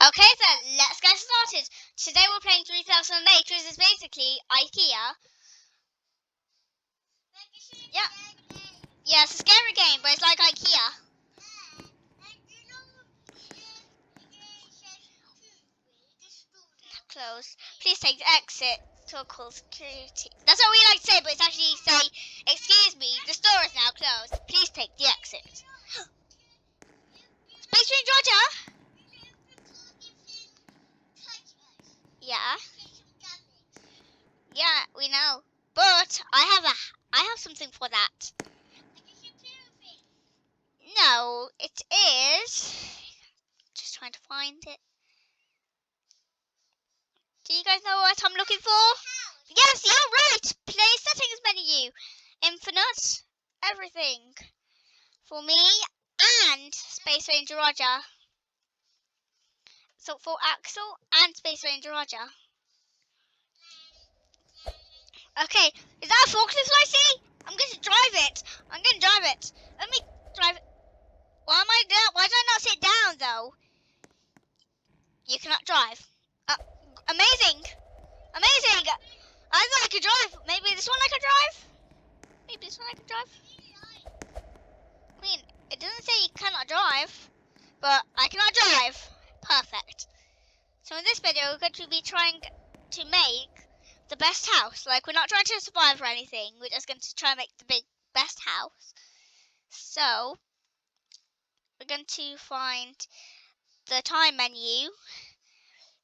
Okay, then let's get started. Today we're playing 3000 Make, which is basically IKEA. Yeah, yeah, it's a scary game, but it's like IKEA. Close. Please take the exit to call security. That's what we like to say, but it's actually say, excuse me, the store is now closed. Please take the exit. Space Ranger Roger? Yeah. Yeah, we know. But I have something for that. No, it is. Just trying to find it. Do you guys know what I'm looking for? Yes, you're right. Play settings menu. Infinite. Everything. For me and Space Ranger Roger. So for Axel and Space Ranger Roger. Okay, is that a forklift I see? I'm going to drive it. I'm going to drive it. Let me drive it. Why am I down? Why did I not sit down though? You cannot drive. Amazing. Amazing. I thought I could drive. Maybe this one I could drive? Maybe this one I could drive? I mean, it doesn't say you cannot drive, but I cannot drive. Perfect. So in this video, we're going to be trying to make the best house. Like, we're not trying to survive or anything. We're just going to try and make the best house. So, we're going to find the time menu.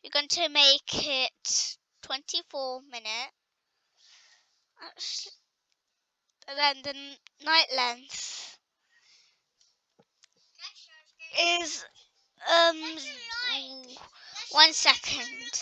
We're going to make it 24 minutes. And then the night length is 1 second.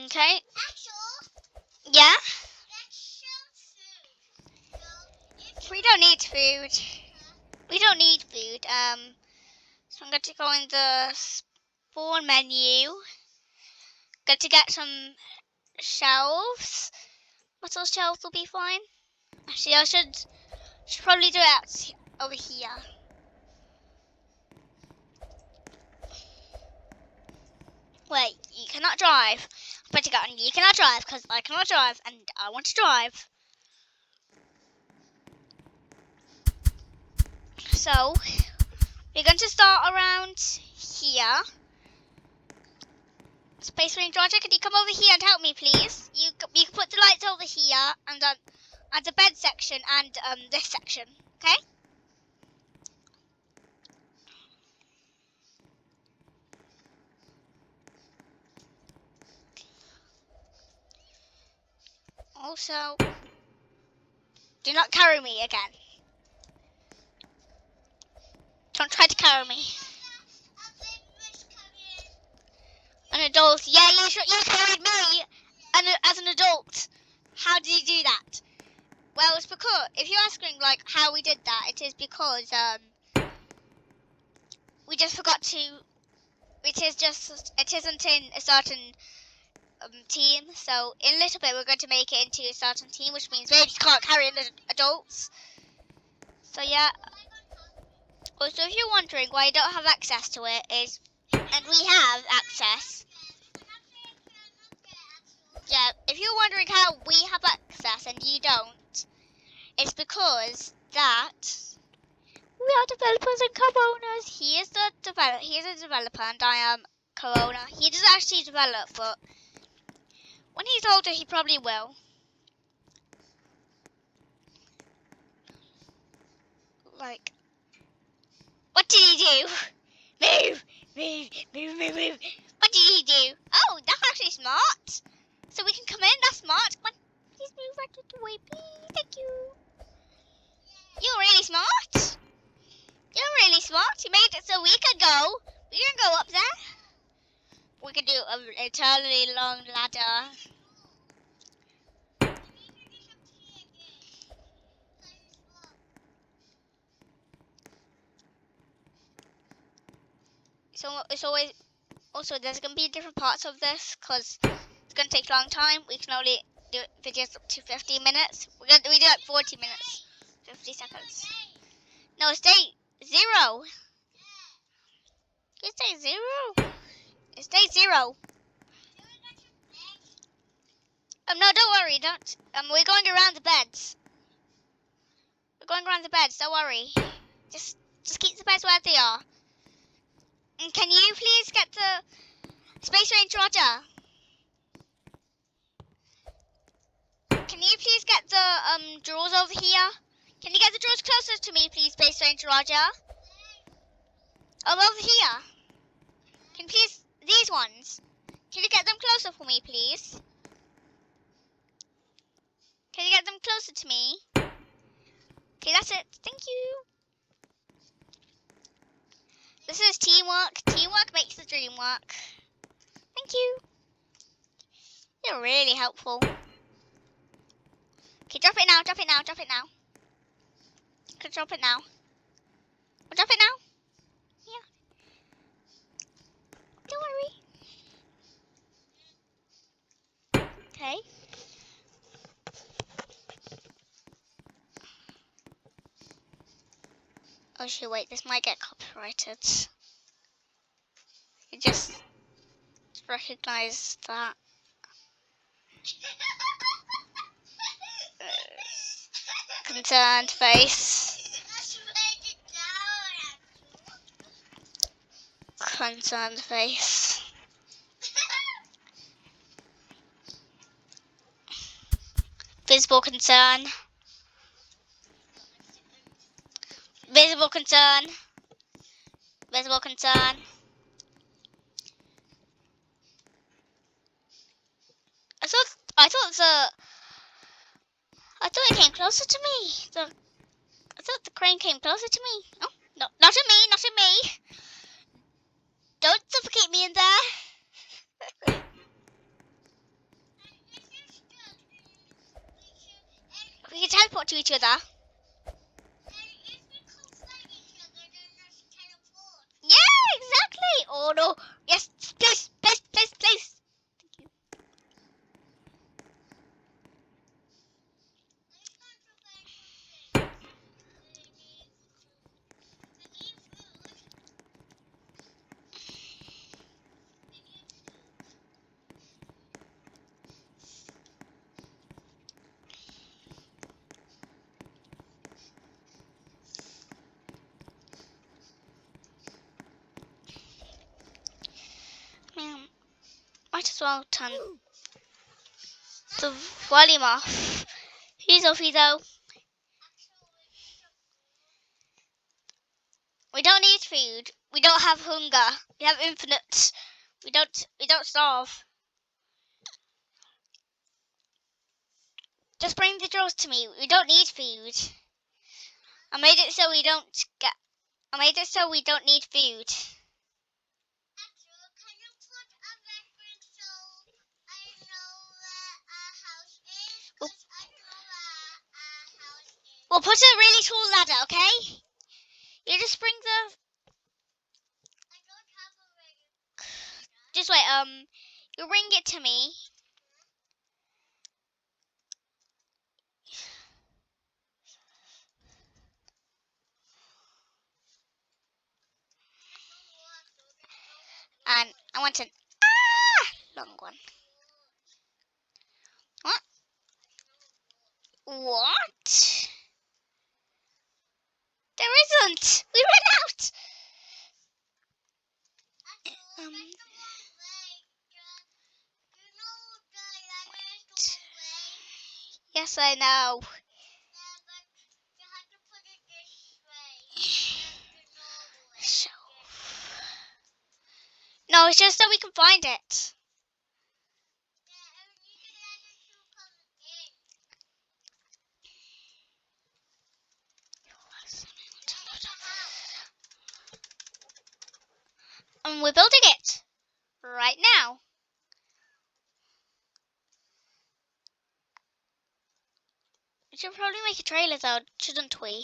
Okay. Yeah. We don't need food. We don't need food. So I'm going to go in the spawn menu. Going to get some shelves. Metal shelves will be fine. Actually, I should probably do it over here. Wait, you cannot drive. But you cannot drive because I cannot drive and I want to drive. So, we're going to start around here. Space Ranger Roger, can you come over here and help me, please? You can put the lights over here and at the bed section and this section, okay? Also, do not carry me again. Don't try to carry me. An adult, yeah, you carried me as an adult. How did you do that? Well, it's because, if you're asking like how we did that, it is because we just forgot to. It isn't in a certain team. So in a little bit, we're going to make it into a certain team, which means babies can't carry adults. So yeah. Also, if you're wondering why you don't have access to it, and we have access. Yeah, if you're wondering how we have access and you don't, it's because that we are developers and co-owners. He is a developer, and I am co-owner. He doesn't actually develop, but when he's older, he probably will. Like, what did he do? Move, move, move, move, move. What did he do? Oh, that's actually smart. So we can come in. That's smart. Come on, please move right out the way, please. Thank you. You're really smart. You're really smart. You made it so we can go. We can go up there. We can do an eternally long ladder. So it's always also there's gonna be different parts of this because it's gonna take a long time. We can only do videos up to 15 minutes. We do like 40 minutes, 50 seconds. No, stay 0. It's day 0. It's day 0. No, don't worry. Don't. We're going around the beds. We're going around the beds. Don't worry. Just keep the beds where they are. And can you please get the Space Ranger Roger? Can you please get the drawers over here? Can you get the drawers closer to me, please, Space Ranger Roger? Over here. Can you please these ones? Can you get them closer for me, please? Can you get them closer to me? Okay, that's it. Thank you. This is teamwork. Teamwork makes the dream work. Thank you. You're really helpful. Okay, drop it now, drop it now, drop it now. Okay, drop it now. We'll drop it now. Yeah. Don't worry. Okay. Oh shit, wait, this might get copyrighted. You just recognize that. Concerned face. Concerned face. Visible concern. Visible concern. Visible concern. I thought it came closer to me. I thought the crane came closer to me. Oh, no, not at me, not at me. Don't suffocate me in there. We can teleport to each other. Yeah, exactly. Oh no. Yes, please, please, please, please. Thank you. Might as well turn the volume off. He's though. We don't need food. We don't have hunger. We have infinite. We don't starve. Just bring the drawers to me. We don't need food. I made it so we don't need food. We'll put a really tall ladder, okay? You just bring the. Just wait. You bring it to me. And I want an long one. What? What? There isn't. We ran out. Yes, I know. So. No, it's just so we can find it. And we're building it right now. We should probably make a trailer though, shouldn't we?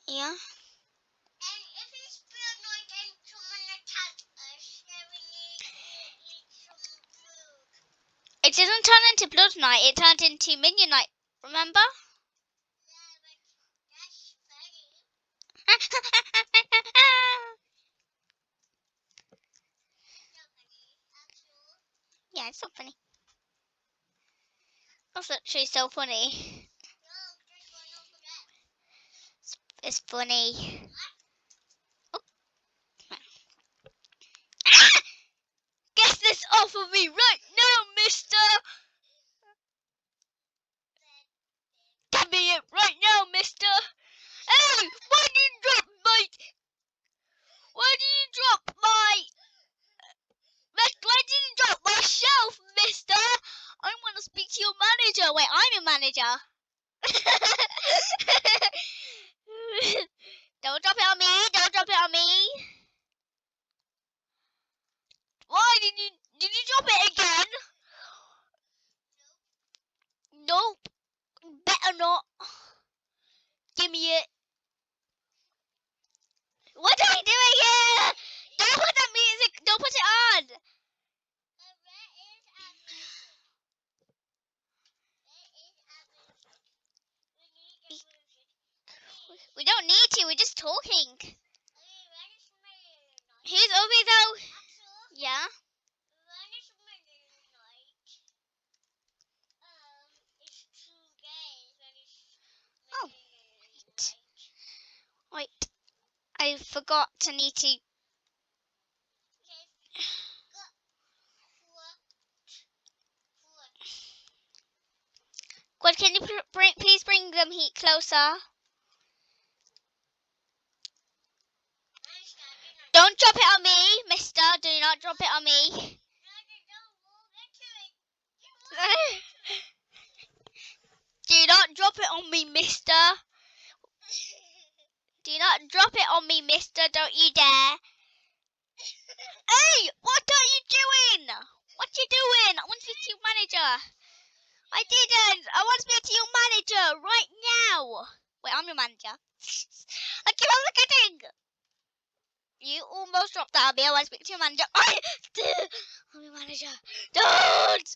Yeah. It didn't turn into Blood Night, it turned into Minion Night, remember? Yeah, it's so funny. That's actually so funny. It's funny. Oh. Ah! Get this off of me right now, mister! Give me it right now, mister! Hey! Why did you drop my... Why did you drop my... Why did you drop my shelf, mister? I want to speak to your manager. Wait, I'm your manager. Don't drop it on me. Don't drop it on me. Why did you drop it again? Nope. Better not. Give me it. What are you doing here? Don't put that music. Don't put it on. We don't need to. We're just talking. Who's over though? Yeah. Oh. Wait. I forgot to need to. God, can you please bring them heat closer? Don't drop it on me, mister. Do not drop it on me. Do not drop it on me, mister. Do not drop it on me, mister. Don't you dare. Hey, what are you doing? What you doing? I want to speak to your manager. I didn't. I want to speak to your manager right now. Wait, I'm your manager. I keep on forgetting. You almost dropped that on me. I want to speak to your manager. I'm your manager. Don't.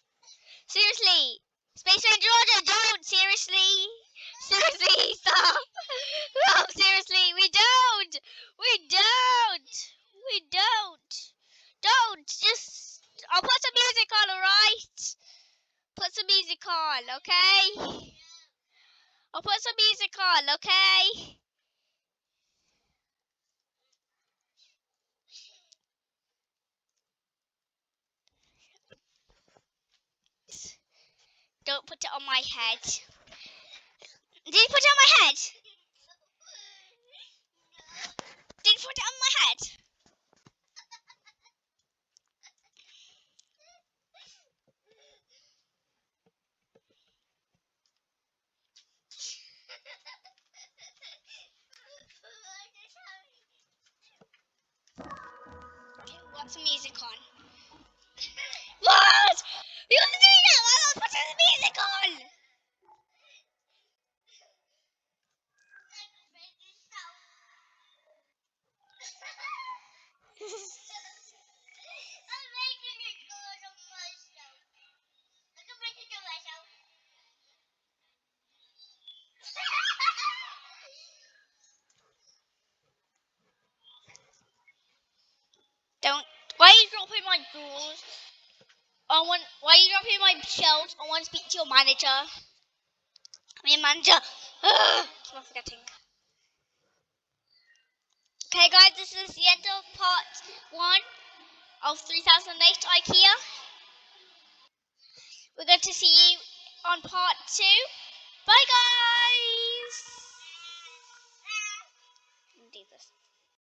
Seriously. Space Ranger Order, don't. Seriously. Seriously, stop. No, seriously, we don't. We don't. We don't. Don't. Just, I'll put some music on, alright? Put some music on, okay? I'll put some music on, okay? Don't put it on my head. Did you put it on my head? Did you put it on my head? Okay, what's the music on? What? You want to do that? Why not put the music on? Don't. Why are you dropping my drawers? Why are you dropping my shelves? I want to speak to your manager. I'm your manager. Keep on forgetting. Okay, guys, this is the end of part 1 of 3008 IKEA. We're going to see you on part 2. Bye, guys.